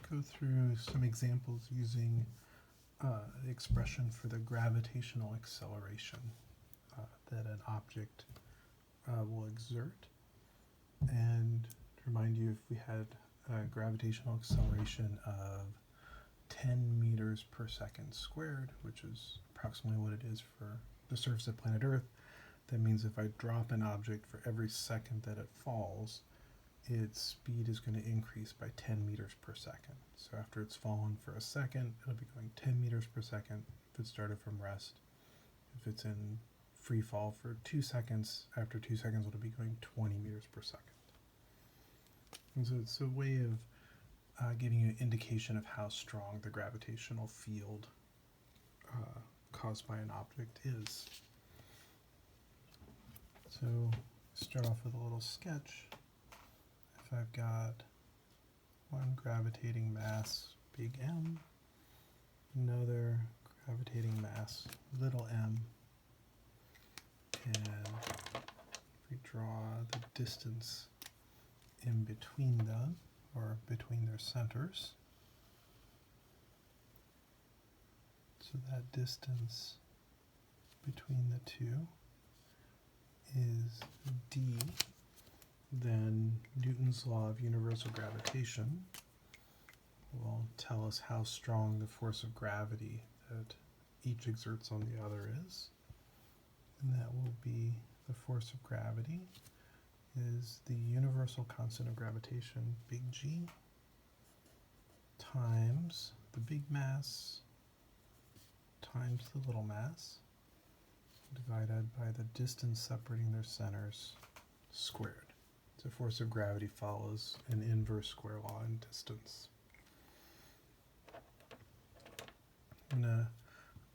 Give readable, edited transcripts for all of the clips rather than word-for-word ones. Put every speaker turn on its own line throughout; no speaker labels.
go through some examples using the expression for the gravitational acceleration that an object will exert. And to remind you, if we had a gravitational acceleration of 10 meters per second squared, which is approximately what it is for the surface of planet Earth, that means if I drop an object for every second that it falls, its speed is going to increase by 10 meters per second. So after it's fallen for a second, it'll be going 10 meters per second if it started from rest. If it's in free fall for 2 seconds, after 2 seconds it'll be going 20 meters per second. And so it's a way of giving you an indication of how strong the gravitational field caused by an object is. So start off with a little sketch. If I've got one gravitating mass, big M, another gravitating mass, little m, and we draw the distance in between them, or between their centers. So that distance between the two is d. Then Newton's law of universal gravitation will tell us how strong the force of gravity that each exerts on the other is. And that will be the force of gravity is the universal constant of gravitation, big G, times the big mass times the little mass, divided by the distance separating their centers, squared. So force of gravity follows an inverse square law in distance. I'm going to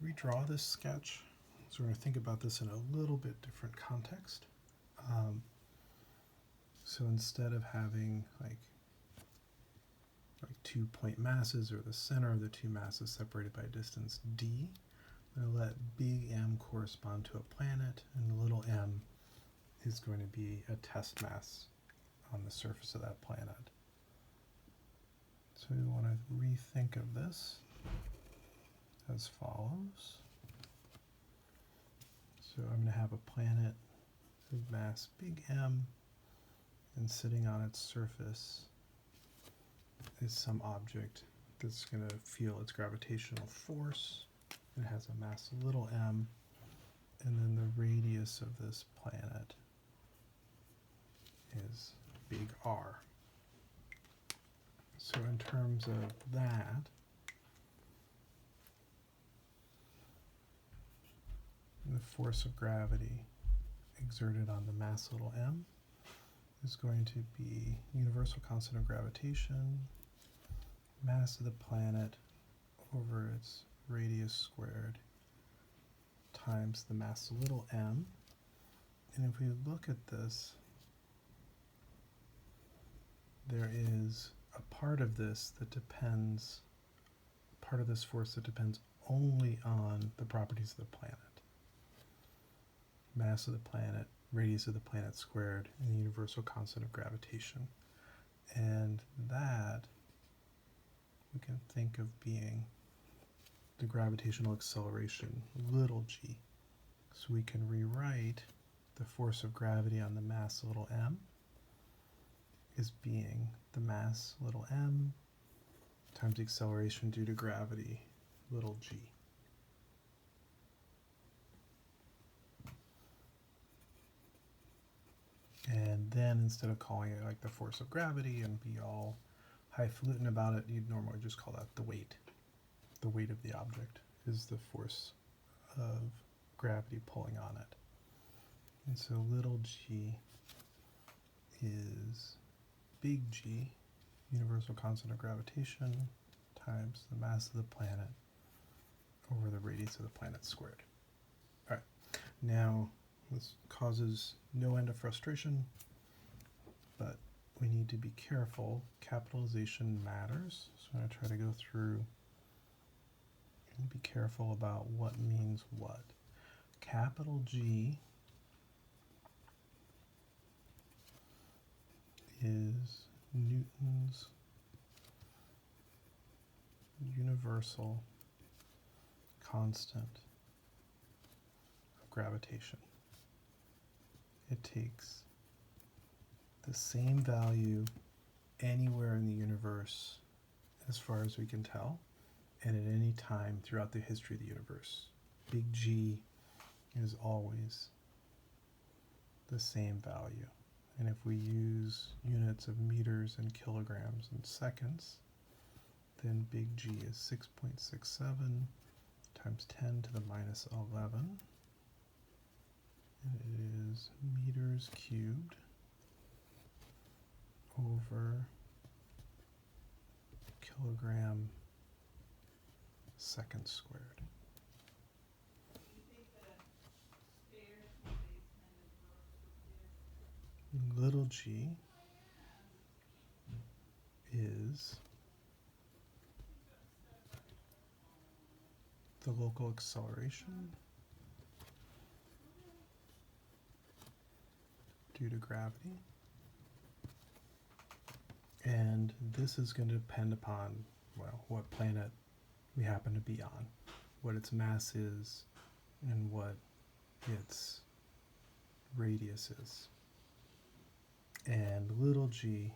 redraw this sketch. So we're going to think about this in a little bit different context. So instead of having like 2-point masses, or the center of the two masses separated by a distance d, I'm going to let big M correspond to a planet, and little m is going to be a test mass on the surface of that planet. So we want to rethink of this as follows. So I'm going to have a planet of mass big M, and sitting on its surface is some object that's going to feel its gravitational force. It has a mass little m, and then the radius of this planet is big R. So in terms of that, the force of gravity exerted on the mass little m is going to be universal constant of gravitation, mass of the planet over its radius squared, times the mass little m. And if we look at this, there is a part of this that depends, part of this force that depends only on the properties of the planet. Mass of the planet, radius of the planet squared, and the universal constant of gravitation. And that we can think of being the gravitational acceleration, little g. So we can rewrite the force of gravity on the mass little m as being the mass little m times the acceleration due to gravity, little g. And then instead of calling it like the force of gravity and be all highfalutin about it, you'd normally just call that the weight. The weight of the object is the force of gravity pulling on it. And so little g is big G, universal constant of gravitation, times the mass of the planet over the radius of the planet squared. All right, now this causes no end of frustration, but we need to be careful. Capitalization matters, so I'm going to try to go through and be careful about what means what. Capital G is Newton's universal constant of gravitation. It takes the same value anywhere in the universe as far as we can tell, and at any time throughout the history of the universe. Big G is always the same value. And if we use units of meters and kilograms and seconds, then big G is 6.67 times 10 to the minus 11. And it is meters cubed over kilogram second squared. Little g is the local acceleration due to gravity. And this is going to depend upon, well, what planet we happen to be on, what its mass is, and what its radius is. And little g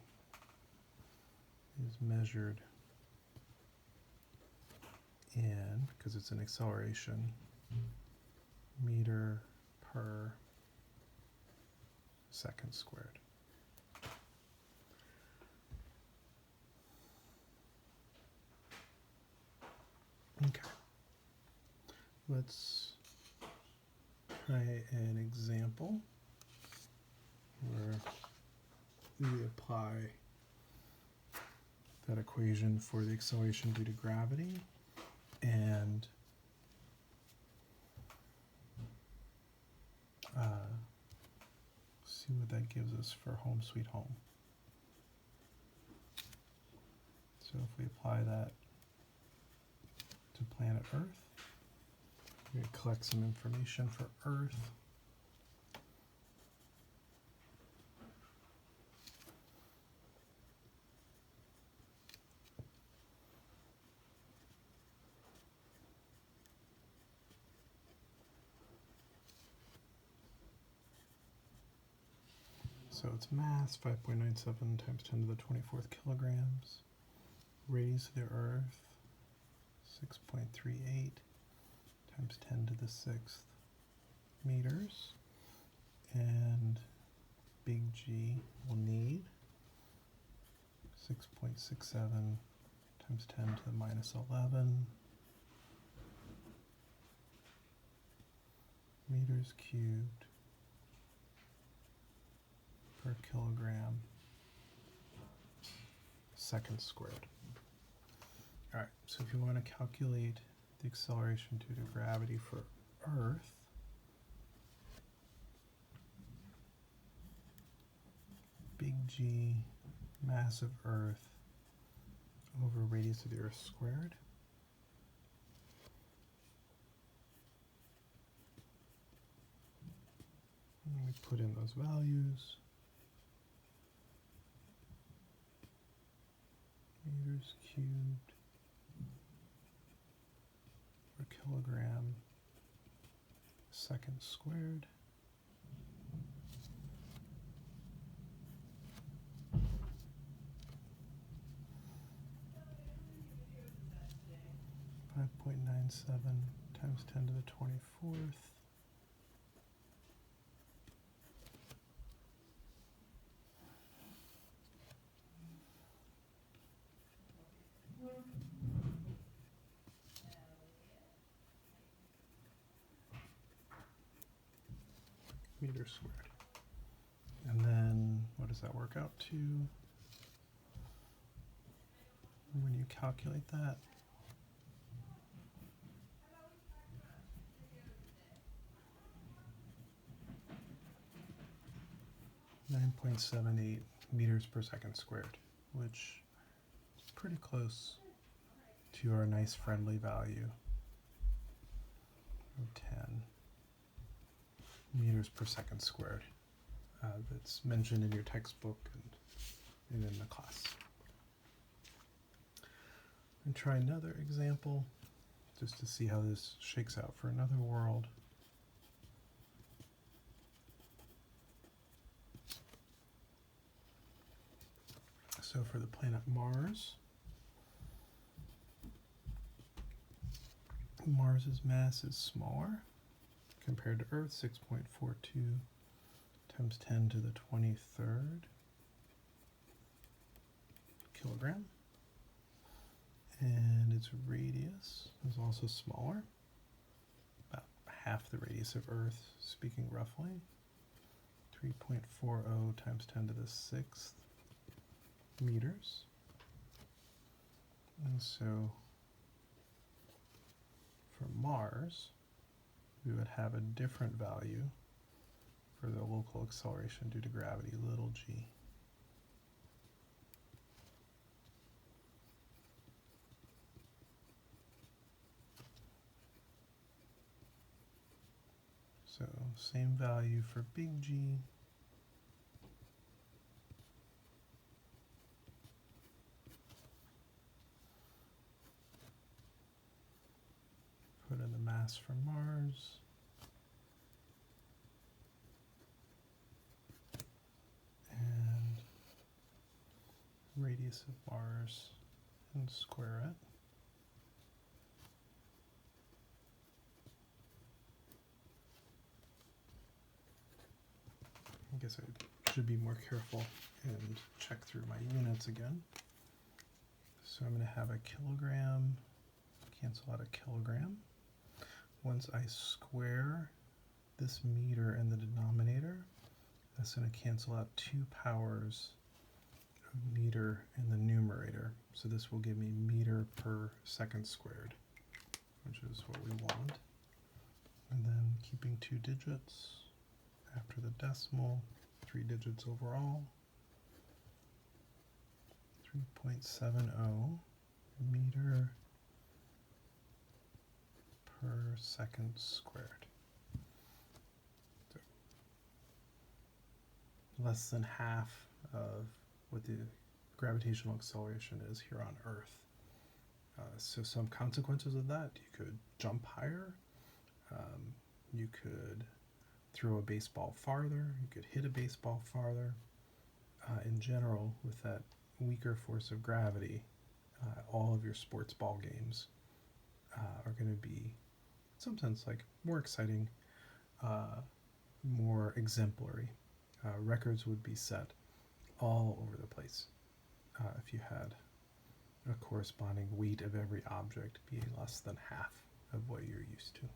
is measured in, because it's an acceleration, meter per second squared. Okay, let's try an example where we apply that equation for the acceleration due to gravity and see what that gives us for home sweet home. So if we apply that to planet Earth, we're going to collect some information for Earth. So its mass, 5.97 times 10 to the 24th kilograms. Radius of the Earth, 6.38 times 10 to the 6th meters. And big G will need 6.67 times 10 to the minus 11 meters cubed per kilogram second squared. All right, so if you want to calculate the acceleration due to gravity for Earth, big G, mass of Earth, over radius of the Earth squared. And we put in those values. Meters cubed per kilogram second squared. .97 times 10 to the 24th. Meters squared. And then what does that work out to when you calculate that? .78 meters per second squared, which is pretty close to our nice friendly value of 10 meters per second squared that's mentioned in your textbook and in the class. And try another example just to see how this shakes out for another world. So for the planet Mars, Mars's mass is smaller compared to Earth, 6.42 times 10 to the 23rd kilogram. And its radius is also smaller, about half the radius of Earth, speaking roughly, 3.40 times 10 to the 6th meters. And so for Mars, we would have a different value for the local acceleration due to gravity, little g. So same value for big G. Put in the mass for Mars. And radius of Mars and square it. I guess I should be more careful and check through my units again. So I'm going to have a kilogram, cancel out a kilogram. Once I square this meter in the denominator, that's going to cancel out 2 powers of meter in the numerator. So this will give me meter per second squared, which is what we want. And then keeping 2 digits after the decimal, 3 digits overall, 3.70 meter per second squared. So less than half of what the gravitational acceleration is here on Earth. So some consequences of that: you could jump higher, you could throw a baseball farther, you could hit a baseball farther. In general, with that weaker force of gravity, all of your sports ball games are going to be, in some sense, like more exciting, more exemplary. Records would be set all over the place if you had a corresponding weight of every object being less than half of what you're used to.